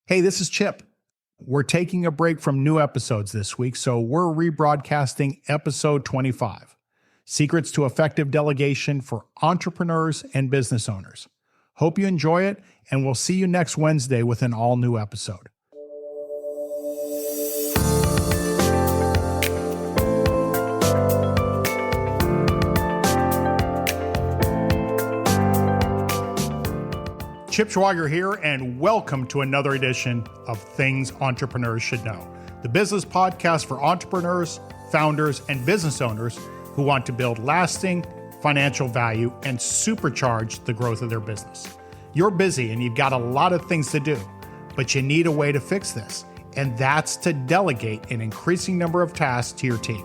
Hey, this is Chip. We're taking a break from new episodes this week, so we're rebroadcasting episode 25, Secrets to Effective Delegation for Entrepreneurs and Business Owners. Hope you enjoy it, and we'll see you next Wednesday with an all-new episode. Chip Schwager here, and welcome to another edition of Things Entrepreneurs Should Know, the business podcast for entrepreneurs, founders, and business owners who want to build lasting financial value and supercharge the growth of their business. You're busy and you've got a lot of things to do, but you need a way to fix this, and that's to delegate an increasing number of tasks to your team.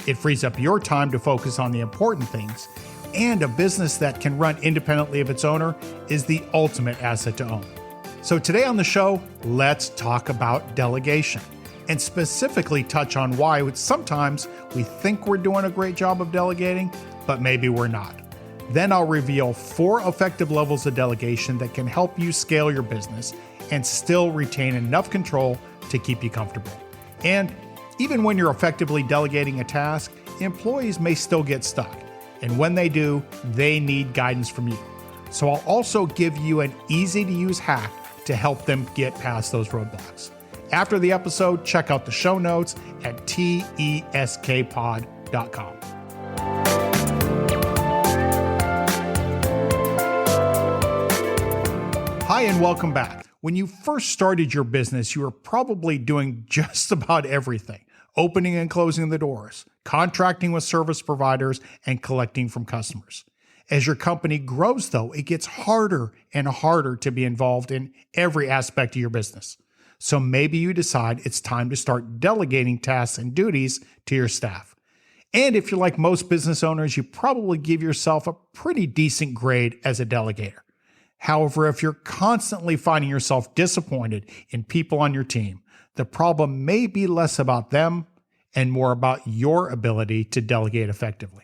It frees up your time to focus on the important things, and a business that can run independently of its owner is the ultimate asset to own. So today on the show, let's talk about delegation and specifically touch on why sometimes we think we're doing a great job of delegating, but maybe we're not. Then I'll reveal 4 effective levels of delegation that can help you scale your business and still retain enough control to keep you comfortable. And even when you're effectively delegating a task, employees may still get stuck. And when they do, they need guidance from you. So I'll also give you an easy-to-use hack to help them get past those roadblocks. After the episode, check out the show notes at teskpod.com. Hi, and welcome back. When you first started your business, you were probably doing just about everything. Opening and closing the doors, contracting with service providers, and collecting from customers. As your company grows, though, it gets harder and harder to be involved in every aspect of your business. So maybe you decide it's time to start delegating tasks and duties to your staff. And if you're like most business owners, you probably give yourself a pretty decent grade as a delegator. However, if you're constantly finding yourself disappointed in people on your team, the problem may be less about them and more about your ability to delegate effectively.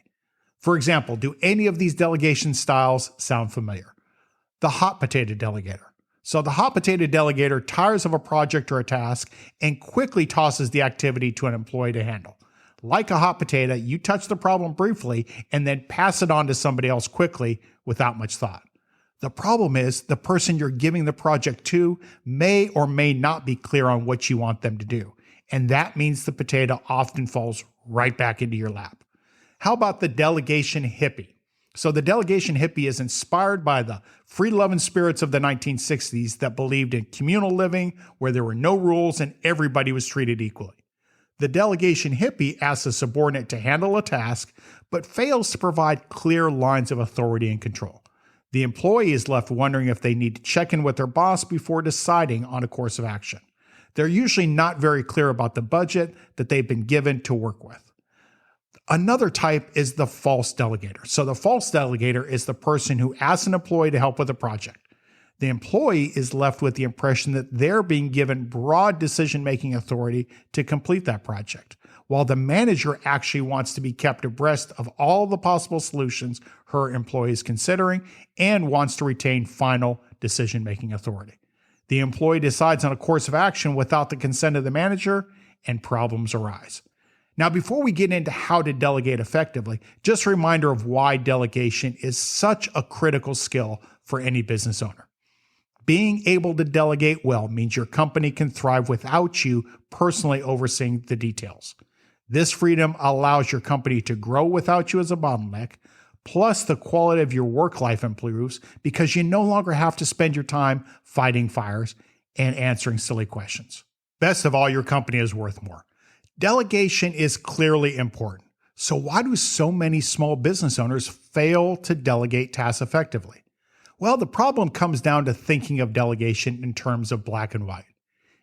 For example, do any of these delegation styles sound familiar? The hot potato delegator. So the hot potato delegator tires of a project or a task and quickly tosses the activity to an employee to handle. Like a hot potato, you touch the problem briefly and then pass it on to somebody else quickly without much thought. The problem is the person you're giving the project to may or may not be clear on what you want them to do. And that means the potato often falls right back into your lap. How about the delegation hippie? So the delegation hippie is inspired by the free-loving spirits of the 1960s that believed in communal living where there were no rules and everybody was treated equally. The delegation hippie asks a subordinate to handle a task, but fails to provide clear lines of authority and control. The employee is left wondering if they need to check in with their boss before deciding on a course of action. They're usually not very clear about the budget that they've been given to work with. Another type is the false delegator. So the false delegator is the person who asks an employee to help with a project. The employee is left with the impression that they're being given broad decision-making authority to complete that project, while the manager actually wants to be kept abreast of all the possible solutions her employee is considering and wants to retain final decision-making authority. The employee decides on a course of action without the consent of the manager, and problems arise. Now, before we get into how to delegate effectively, just a reminder of why delegation is such a critical skill for any business owner. Being able to delegate well means your company can thrive without you personally overseeing the details. This freedom allows your company to grow without you as a bottleneck, plus the quality of your work life improves because you no longer have to spend your time fighting fires and answering silly questions. Best of all, your company is worth more. Delegation is clearly important. So why do so many small business owners fail to delegate tasks effectively? Well, the problem comes down to thinking of delegation in terms of black and white.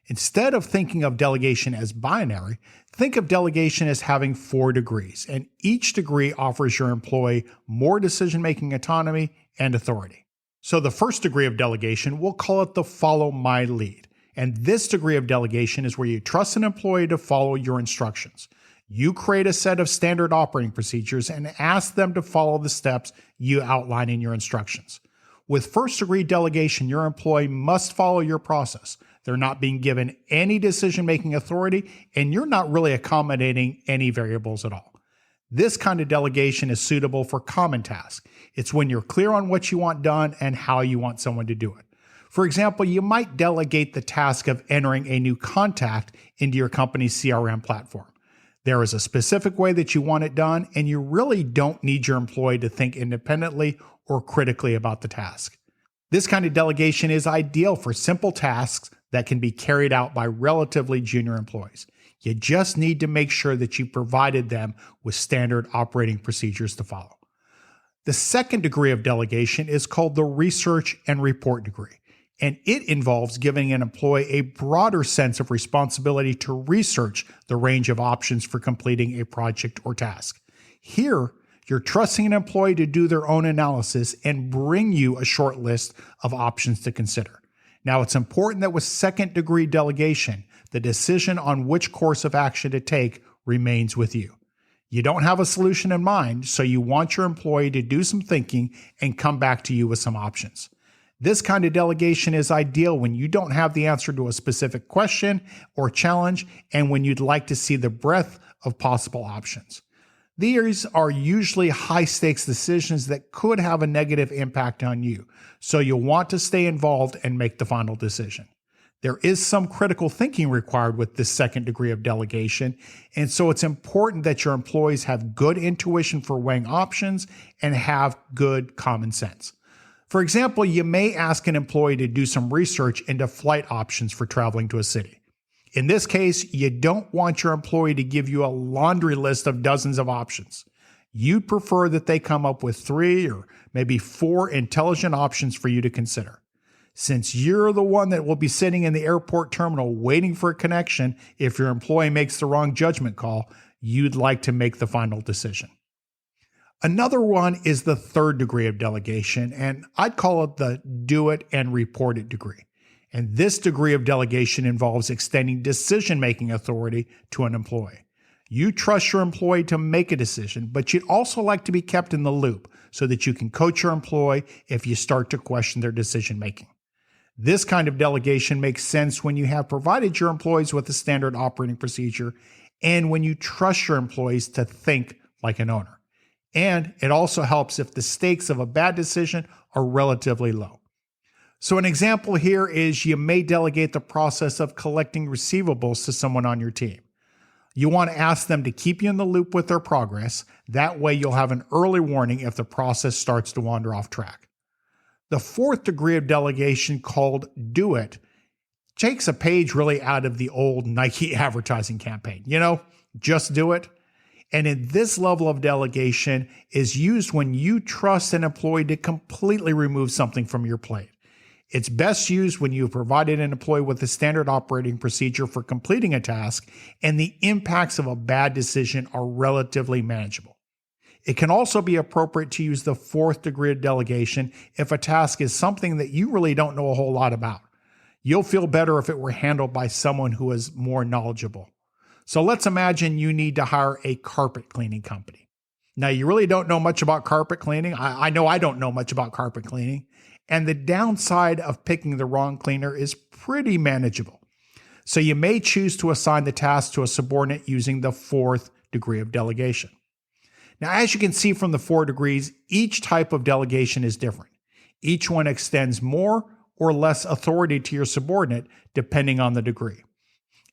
Instead of thinking of delegation as binary, think of delegation as having 4 degrees, and each degree offers your employee more decision-making autonomy and authority. So the first degree of delegation, we'll call it the follow my lead. And this degree of delegation is where you trust an employee to follow your instructions. You create a set of standard operating procedures and ask them to follow the steps you outline in your instructions. With first-degree delegation, your employee must follow your process. They're not being given any decision-making authority, and you're not really accommodating any variables at all. This kind of delegation is suitable for common tasks. It's when you're clear on what you want done and how you want someone to do it. For example, you might delegate the task of entering a new contact into your company's CRM platform. There is a specific way that you want it done, and you really don't need your employee to think independently or critically about the task. This kind of delegation is ideal for simple tasks that can be carried out by relatively junior employees. You just need to make sure that you provided them with standard operating procedures to follow. The second degree of delegation is called the research and report degree, and it involves giving an employee a broader sense of responsibility to research the range of options for completing a project or task. Here, you're trusting an employee to do their own analysis and bring you a short list of options to consider. Now, it's important that with second degree delegation, the decision on which course of action to take remains with you. You don't have a solution in mind, so you want your employee to do some thinking and come back to you with some options. This kind of delegation is ideal when you don't have the answer to a specific question or challenge and when you'd like to see the breadth of possible options. These are usually high-stakes decisions that could have a negative impact on you, so you'll want to stay involved and make the final decision. There is some critical thinking required with this second degree of delegation, and so it's important that your employees have good intuition for weighing options and have good common sense. For example, you may ask an employee to do some research into flight options for traveling to a city. In this case, you don't want your employee to give you a laundry list of dozens of options. You'd prefer that they come up with 3 or maybe 4 intelligent options for you to consider. Since you're the one that will be sitting in the airport terminal waiting for a connection if your employee makes the wrong judgment call, you'd like to make the final decision. Another one is the third degree of delegation, and I'd call it the do it and report it degree. And this degree of delegation involves extending decision-making authority to an employee. You trust your employee to make a decision, but you'd also like to be kept in the loop so that you can coach your employee if you start to question their decision-making. This kind of delegation makes sense when you have provided your employees with a standard operating procedure and when you trust your employees to think like an owner. And it also helps if the stakes of a bad decision are relatively low. So an example here is you may delegate the process of collecting receivables to someone on your team. You want to ask them to keep you in the loop with their progress. That way you'll have an early warning if the process starts to wander off track. The fourth degree of delegation, called do it, takes a page really out of the old Nike advertising campaign. Just do it. And in this level of delegation is used when you trust an employee to completely remove something from your plate. It's best used when you've provided an employee with a standard operating procedure for completing a task and the impacts of a bad decision are relatively manageable. It can also be appropriate to use the fourth degree of delegation if a task is something that you really don't know a whole lot about. You'll feel better if it were handled by someone who is more knowledgeable. So let's imagine you need to hire a carpet cleaning company. Now, you really don't know much about carpet cleaning. I know I don't know much about carpet cleaning. And the downside of picking the wrong cleaner is pretty manageable. So you may choose to assign the task to a subordinate using the fourth degree of delegation. Now, as you can see from the 4 degrees, each type of delegation is different. Each one extends more or less authority to your subordinate depending on the degree.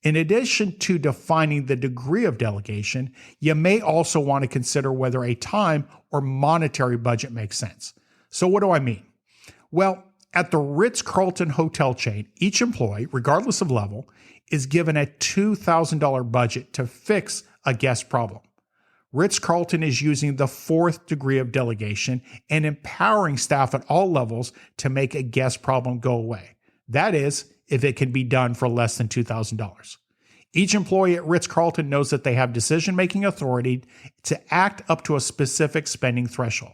In addition to defining the degree of delegation, you may also want to consider whether a time or monetary budget makes sense. So what do I mean? Well, at the Ritz-Carlton hotel chain, each employee, regardless of level, is given a $2,000 budget to fix a guest problem. Ritz-Carlton is using the fourth degree of delegation and empowering staff at all levels to make a guest problem go away. That is, if it can be done for less than $2,000. Each employee at Ritz-Carlton knows that they have decision-making authority to act up to a specific spending threshold.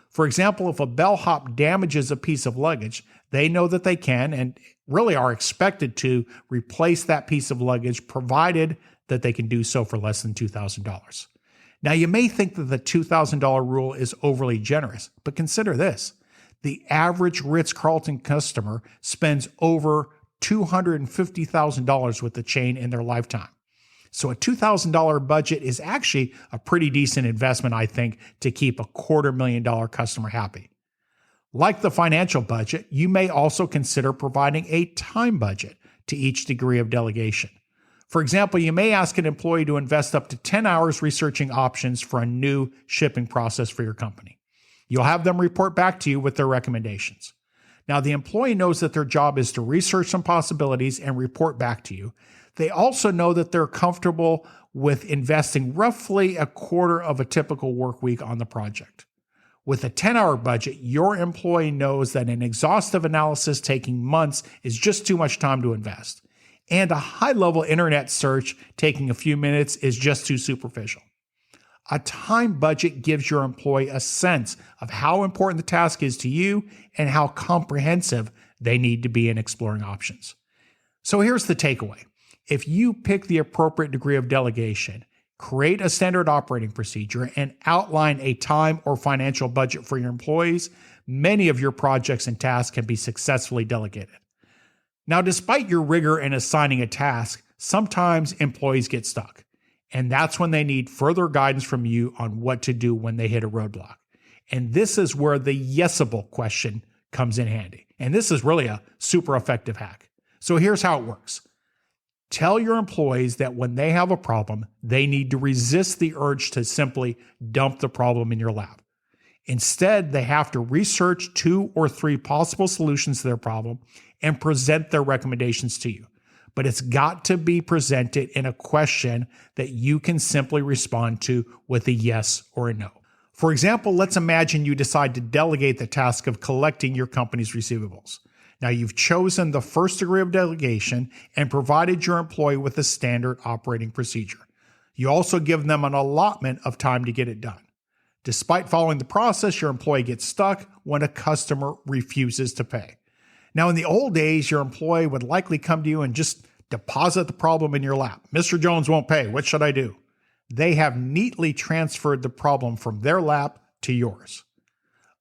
For example, if a bellhop damages a piece of luggage, they know that they can and really are expected to replace that piece of luggage provided that they can do so for less than $2,000. Now, you may think that the $2,000 rule is overly generous, but consider this. The average Ritz-Carlton customer spends over $250,000 with the chain in their lifetime. So a $2,000 budget is actually a pretty decent investment, I think, to keep a $250,000 customer happy. Like the financial budget, you may also consider providing a time budget to each degree of delegation. For example, you may ask an employee to invest up to 10 hours researching options for a new shipping process for your company. You'll have them report back to you with their recommendations. Now, the employee knows that their job is to research some possibilities and report back to you. They also know that they're comfortable with investing roughly a quarter of a typical work week on the project. With a 10-hour budget, your employee knows that an exhaustive analysis taking months is just too much time to invest. And a high-level internet search taking a few minutes is just too superficial. A time budget gives your employee a sense of how important the task is to you and how comprehensive they need to be in exploring options. So here's the takeaway. If you pick the appropriate degree of delegation, create a standard operating procedure, and outline a time or financial budget for your employees, many of your projects and tasks can be successfully delegated. Now, despite your rigor in assigning a task, sometimes employees get stuck. And that's when they need further guidance from you on what to do when they hit a roadblock. And this is where the yesable question comes in handy. And this is really a super effective hack. So here's how it works. Tell your employees that when they have a problem, they need to resist the urge to simply dump the problem in your lap. Instead, they have to research 2 or 3 possible solutions to their problem and present their recommendations to you. But it's got to be presented in a question that you can simply respond to with a yes or a no. For example, let's imagine you decide to delegate the task of collecting your company's receivables. Now, you've chosen the first degree of delegation and provided your employee with a standard operating procedure. You also give them an allotment of time to get it done. Despite following the process, your employee gets stuck when a customer refuses to pay. Now, in the old days, your employee would likely come to you and just deposit the problem in your lap. Mr. Jones won't pay. What should I do? They have neatly transferred the problem from their lap to yours.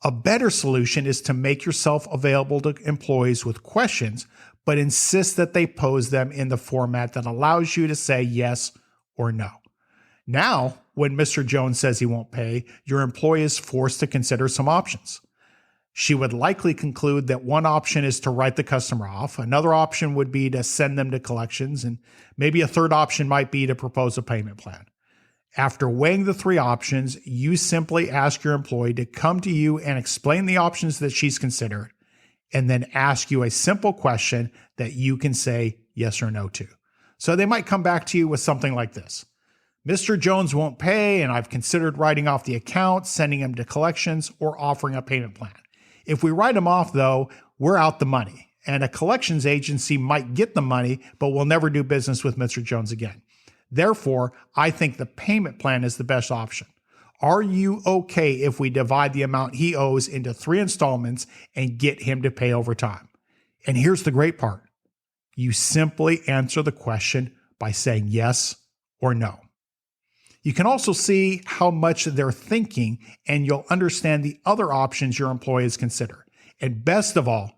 A better solution is to make yourself available to employees with questions, but insist that they pose them in the format that allows you to say yes or no. Now, when Mr. Jones says he won't pay, your employee is forced to consider some options. She would likely conclude that one option is to write the customer off. Another option would be to send them to collections. And maybe a third option might be to propose a payment plan. After weighing the 3 options, you simply ask your employee to come to you and explain the options that she's considered, and then ask you a simple question that you can say yes or no to. So they might come back to you with something like this. Mr. Jones won't pay, and I've considered writing off the account, sending him to collections, or offering a payment plan. If we write him off, though, we're out the money, and a collections agency might get the money, but will never do business with Mr. Jones again. Therefore, I think the payment plan is the best option. Are you okay if we divide the amount he owes into 3 installments and get him to pay over time? And here's the great part. You simply answer the question by saying yes or no. You can also see how much they're thinking, and you'll understand the other options your employee has considered. And best of all,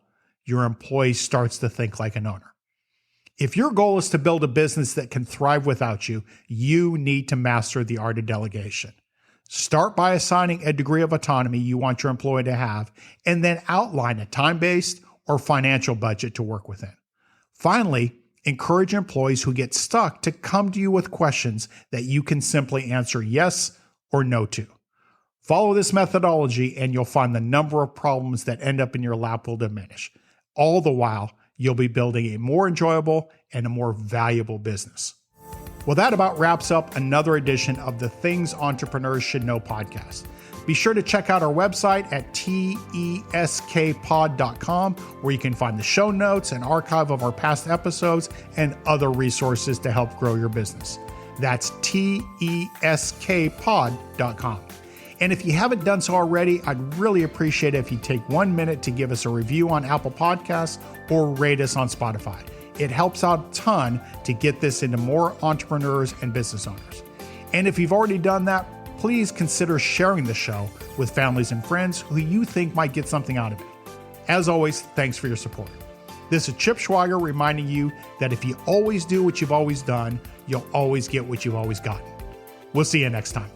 your employee starts to think like an owner. If your goal is to build a business that can thrive without you, you need to master the art of delegation. Start by assigning a degree of autonomy you want your employee to have, and then outline a time-based or financial budget to work within. Finally, encourage employees who get stuck to come to you with questions that you can simply answer yes or no to. Follow this methodology, and you'll find the number of problems that end up in your lap will diminish. All the while, you'll be building a more enjoyable and a more valuable business. Well, that about wraps up another edition of the Things Entrepreneurs Should Know podcast. Be sure to check out our website at teskpod.com, where you can find the show notes, an archive of our past episodes, and other resources to help grow your business. That's teskpod.com. And if you haven't done so already, I'd really appreciate it if you take 1 minute to give us a review on Apple Podcasts or rate us on Spotify. It helps out a ton to get this into more entrepreneurs and business owners. And if you've already done that, please consider sharing the show with families and friends who you think might get something out of it. As always, thanks for your support. This is Chip Schweiger reminding you that if you always do what you've always done, you'll always get what you've always gotten. We'll see you next time.